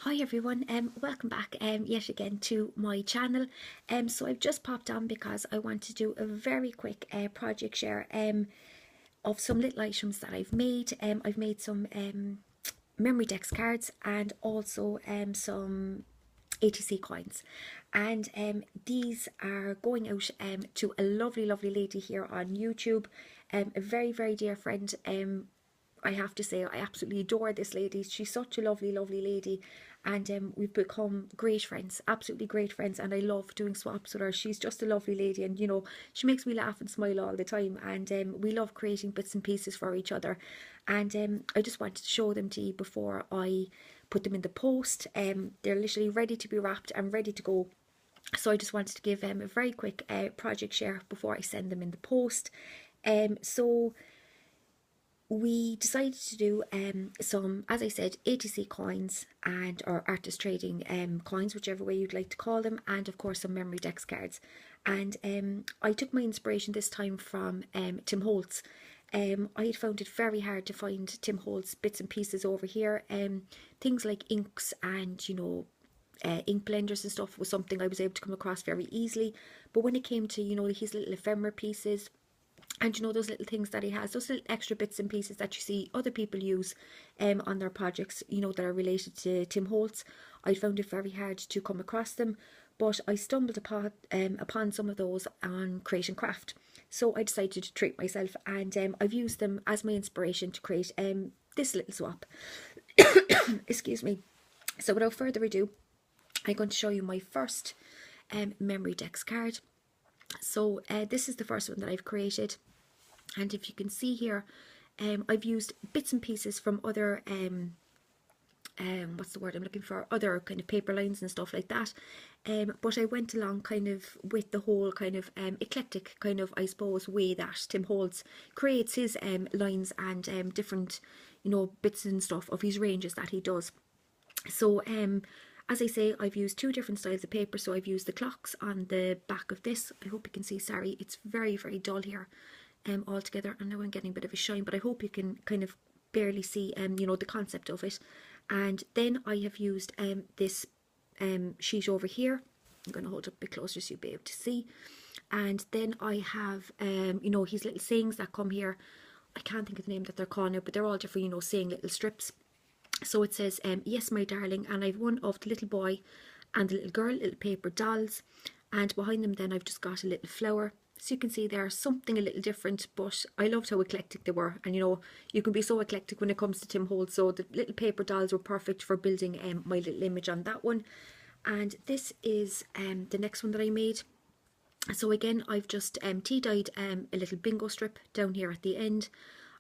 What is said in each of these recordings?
Hi everyone, welcome back yet again to my channel. So I've just popped on because I want to do a very quick project share of some little items that I've made. I've made some memory dex cards and also some ATC coins, and these are going out to a lovely lady here on YouTube, a very dear friend. I have to say I absolutely adore this lady. She's such a lovely lady, and we've become great friends, absolutely great friends, and I love doing swaps with her. She's just a lovely lady, and she makes me laugh and smile all the time, and we love creating bits and pieces for each other. And I just wanted to show them to you before I put them in the post. They're literally ready to be wrapped and ready to go, so I just wanted to give them a very quick project share before I send them in the post. So we decided to do some, as I said, ATC coins and or artist trading coins, whichever way you'd like to call them, and of course some memory dex cards. And I took my inspiration this time from Tim Holtz. I had found it very hard to find Tim Holtz bits and pieces over here. Things like inks and ink blenders and stuff was something I was able to come across very easily. But when it came to his little ephemera pieces, and those little things that he has, those little extra bits and pieces that you see other people use on their projects, that are related to Tim Holtz, I found it very hard to come across them. But I stumbled upon some of those on Create and Craft. So I decided to treat myself, and I've used them as my inspiration to create this little swap. Excuse me. So without further ado, I'm going to show you my first memory dex card. So this is the first one that I've created, and if you can see here, I've used bits and pieces from other what's the word I'm looking for, other kind of paper lines and stuff like that, but I went along kind of with the whole kind of eclectic kind of, I suppose, way that Tim Holtz creates his lines and different bits and stuff of his ranges that he does. So as I say, I've used two different styles of paper. So I've used the clocks on the back of this. I hope you can see, sorry, it's very dull here all together, and now I'm getting a bit of a shine, but I hope you can kind of barely see the concept of it. And then I have used this sheet over here. I'm going to hold it a bit closer so you'll be able to see. And then I have his little sayings that come here. I can't think of the name that they're called now, but they're all different, saying little strips. So it says, yes, my darling, and I've one of the little boy and the little girl, little paper dolls, and behind them then I've just got a little flower. So you can see there's something a little different, but I loved how eclectic they were. And you can be so eclectic when it comes to Tim Holtz. So the little paper dolls were perfect for building my little image on that one. And this is the next one that I made. So again, I've just tea-dyed a little bingo strip down here at the end.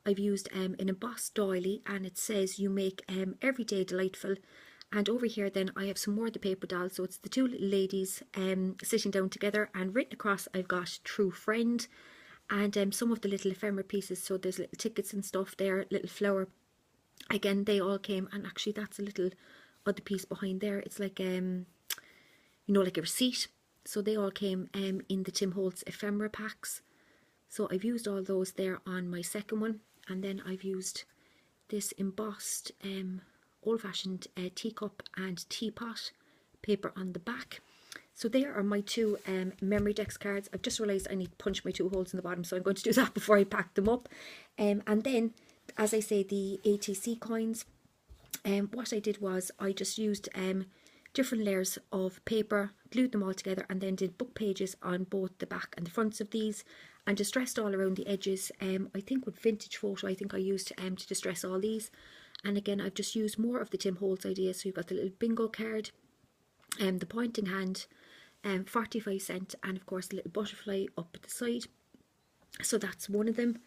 I've used an embossed doily, and it says, you make every day delightful. And over here then I have some more of the paper dolls. So it's the two little ladies sitting down together, and written across I've got true friend, and some of the little ephemera pieces. So there's little tickets and stuff there, little flower. Again, they all came, and actually that's a little other piece behind there. It's like like a receipt. So they all came in the Tim Holtz ephemera packs. So I've used all those there on my second one. And then I've used this embossed old-fashioned teacup and teapot paper on the back. So there are my two memory dex cards. I've just realised I need to punch my two holes in the bottom, so I'm going to do that before I pack them up. And then, as I say, the ATC coins, what I did was I just used different layers of paper, glued them all together, and then did book pages on both the back and the fronts of these, and distressed all around the edges. I think with vintage photo I think I used to distress all these. And again, I've just used more of the Tim Holtz idea. So you've got the little bingo card, the pointing hand, 45 cent, and of course the little butterfly up at the side. So that's one of them.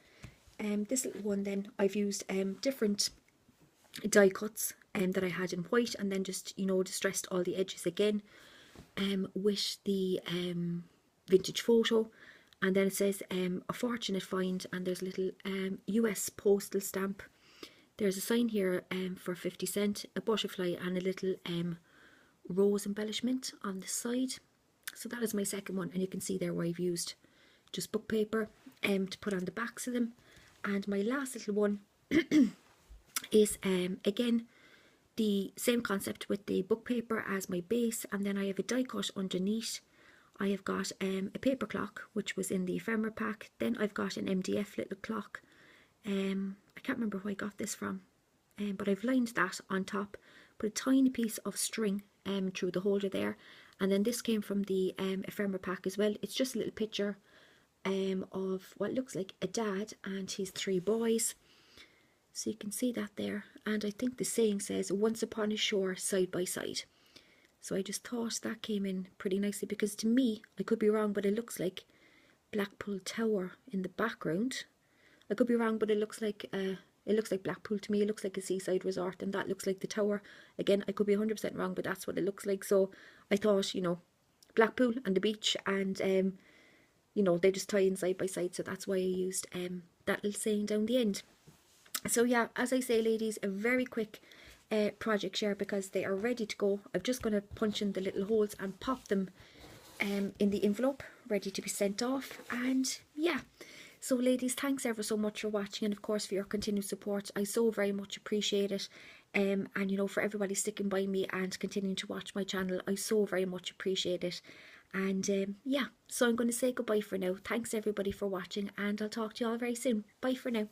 This little one then, I've used different die cuts that I had in white, and then just distressed all the edges again with the vintage photo. And then it says a fortunate find, and there's a little US postal stamp. There's a sign here for 50 cent, a butterfly, and a little rose embellishment on the side. So that is my second one, and you can see there where I've used just book paper to put on the backs of them. And my last little one is again the same concept with the book paper as my base, and then I have a die cut underneath. I have got a paper clock, which was in the ephemera pack. Then I've got an MDF little clock. I can't remember who I got this from, but I've lined that on top, put a tiny piece of string through the holder there, and then this came from the ephemera pack as well. It's just a little picture of what looks like a dad and his 3 boys. So you can see that there, and I think the saying says once upon a shore side by side. So I just thought that came in pretty nicely, because to me, I could be wrong, but it looks like Blackpool Tower in the background. I could be wrong, but it looks like Blackpool to me. It looks like a seaside resort, and that looks like the tower. Again, I could be 100% wrong, but that's what it looks like. So I thought, you know, Blackpool and the beach, and you know, they just tie in side by side. So that's why I used that little saying down the end. So yeah, as I say, ladies, a very quick project share, because they are ready to go. I'm just going to punch in the little holes and pop them in the envelope, ready to be sent off. And yeah, so ladies, thanks ever so much for watching, and of course for your continued support. I so very much appreciate it. And you know, for everybody sticking by me and continuing to watch my channel, I so very much appreciate it. And yeah, so I'm going to say goodbye for now. Thanks everybody for watching, and I'll talk to you all very soon. Bye for now.